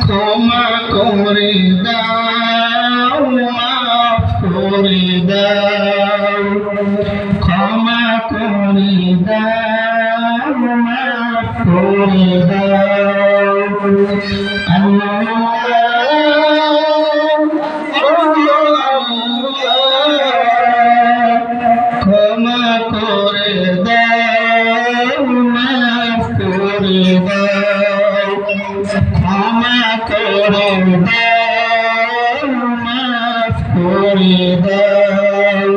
ক্ষমা করে দাও, মাফ করে দাও, ক্ষমা করে দাও, মাফ করে দাও। ক্ষমা করে দাও, মাফ করে দাও, ক্ষমা করে দাও, মাফ করে দাও।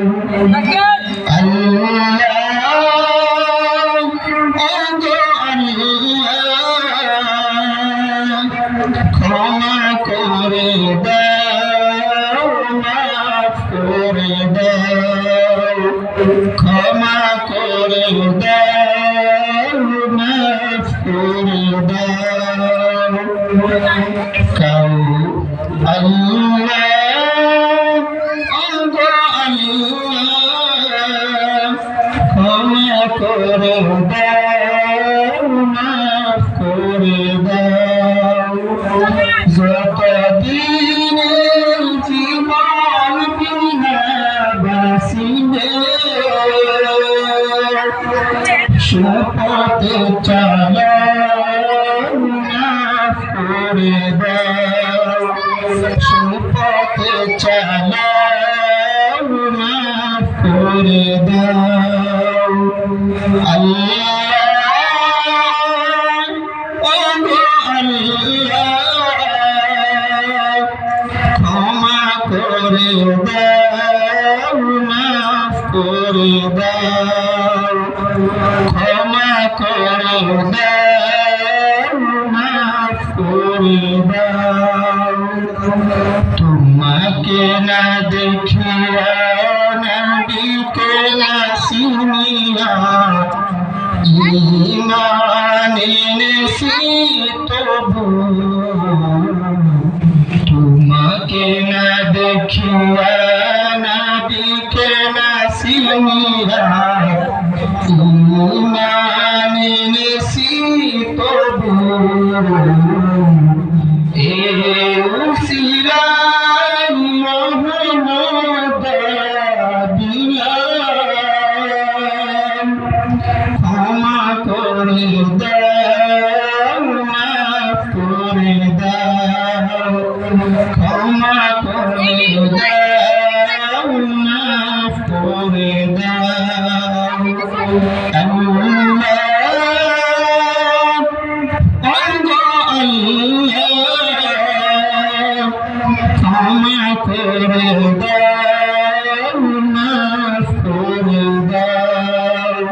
ক্ষমা করে দাও, মাফ করে দাও, ক্ষমা করে দাও, মাফ করে দাও। কাউ আল্লাহ ক্ষমা করে দাও, মাফ করে দাও। যতদিন জীবন বিনা বাসিবে শপথ চালো, মাফ করে দাও, শপথ চালো, মাফ করে দাও। ক্ষমা করে দাও, মাফ করে দাও, ক্ষমা করে দাও, মাফ করে দাও। তোমাকে না দেখিয়া নবীকে না চিনিয়া ঈমান এনেছি তবু, তোমাকে না দেখিয়া নবীকে না চিনিয়া ঈমান এনেছি তবু, এ উসিলায় মোহাম্মদ দিলাম। ক্ষমা করে দাও, মাফ করে দাও, ক্ষমা করে দাও, মাফ করে দাও। ক্ষমা করে দাও, মাফ করে দাও,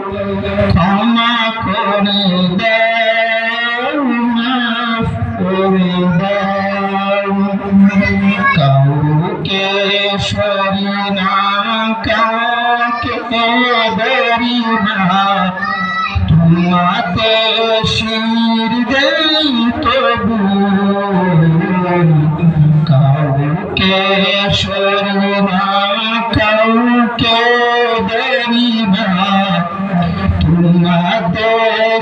ক্ষমা করে দাও, মাফ করে দাও। কাউকে সরি না, কাউকে বরি না, তোমাতে শির দেই তবু, কাউকে সরি না, কাউকে বরি না, তোমাতে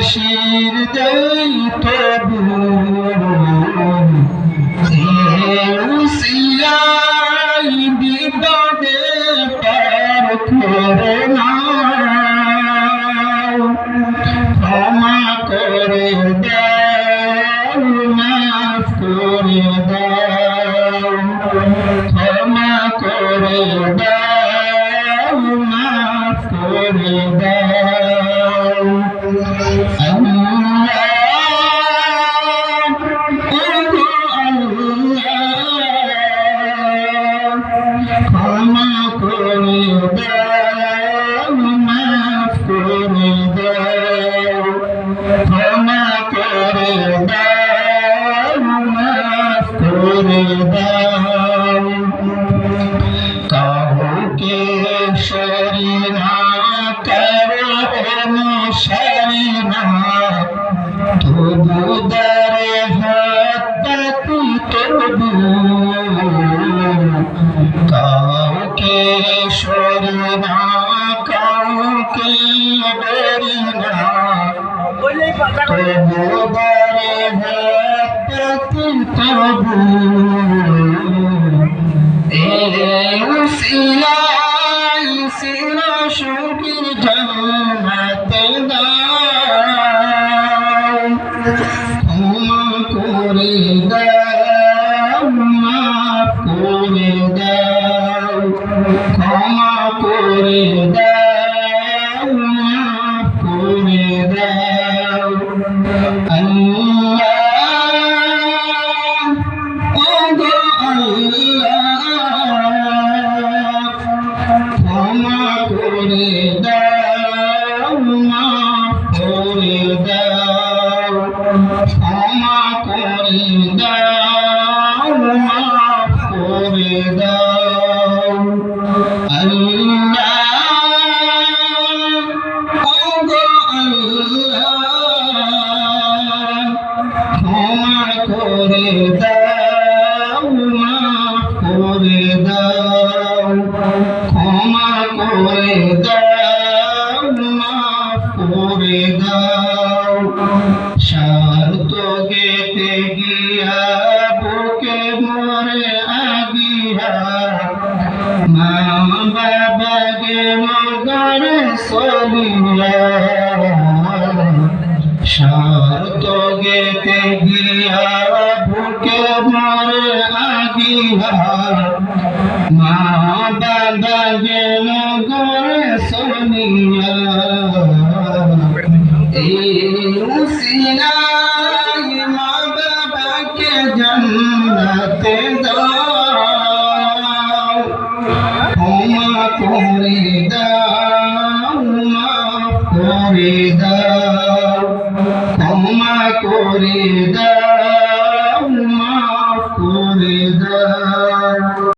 শির দেই তবু, উসিলাই বিপদে পার করে নাও। ক্ষমা করে দাও, মাফ করে দাও, ক্ষমা করে দাও, মাফ করে দাও। ক্ষমা করে দাও, মাফ করে দাও, ক্ষমা করে দাও, মাফ করে দাও। কাউকে সরি না, কারো করি না তবু বারে ভাবতে তবু উসিলাই সিরা সুখের জান্নাতে দাও ক্ষমা করে দাও মাফ করে দাও ক্ষমা করে দাও মাফ করে দাও আল্লাহ ও গো আল্লাহ ক্ষমা করে দাও মাফ করে দাও ক্ষমা করে দাও মাফ করে দাও আল্লাহ ও গো আল্লাহ ক্ষমা করে দাও মাফ করে দাও ক্ষমা করে দাও মাফ করে দাও স্বার্থ গেতে গিয়া বুকে মরে আগিয়া মা বাবা গেল ঘরে চলিয়া স্বার্থ গেতে গিয়া বুকে মরে আগিয়া মা বাবা গেল ঘরে চলিয়া উসিলাই মা বাবাকে জান্নাতে দাও ক্ষমা করে দাও মাফ করে দাও ক্ষমা করে দাও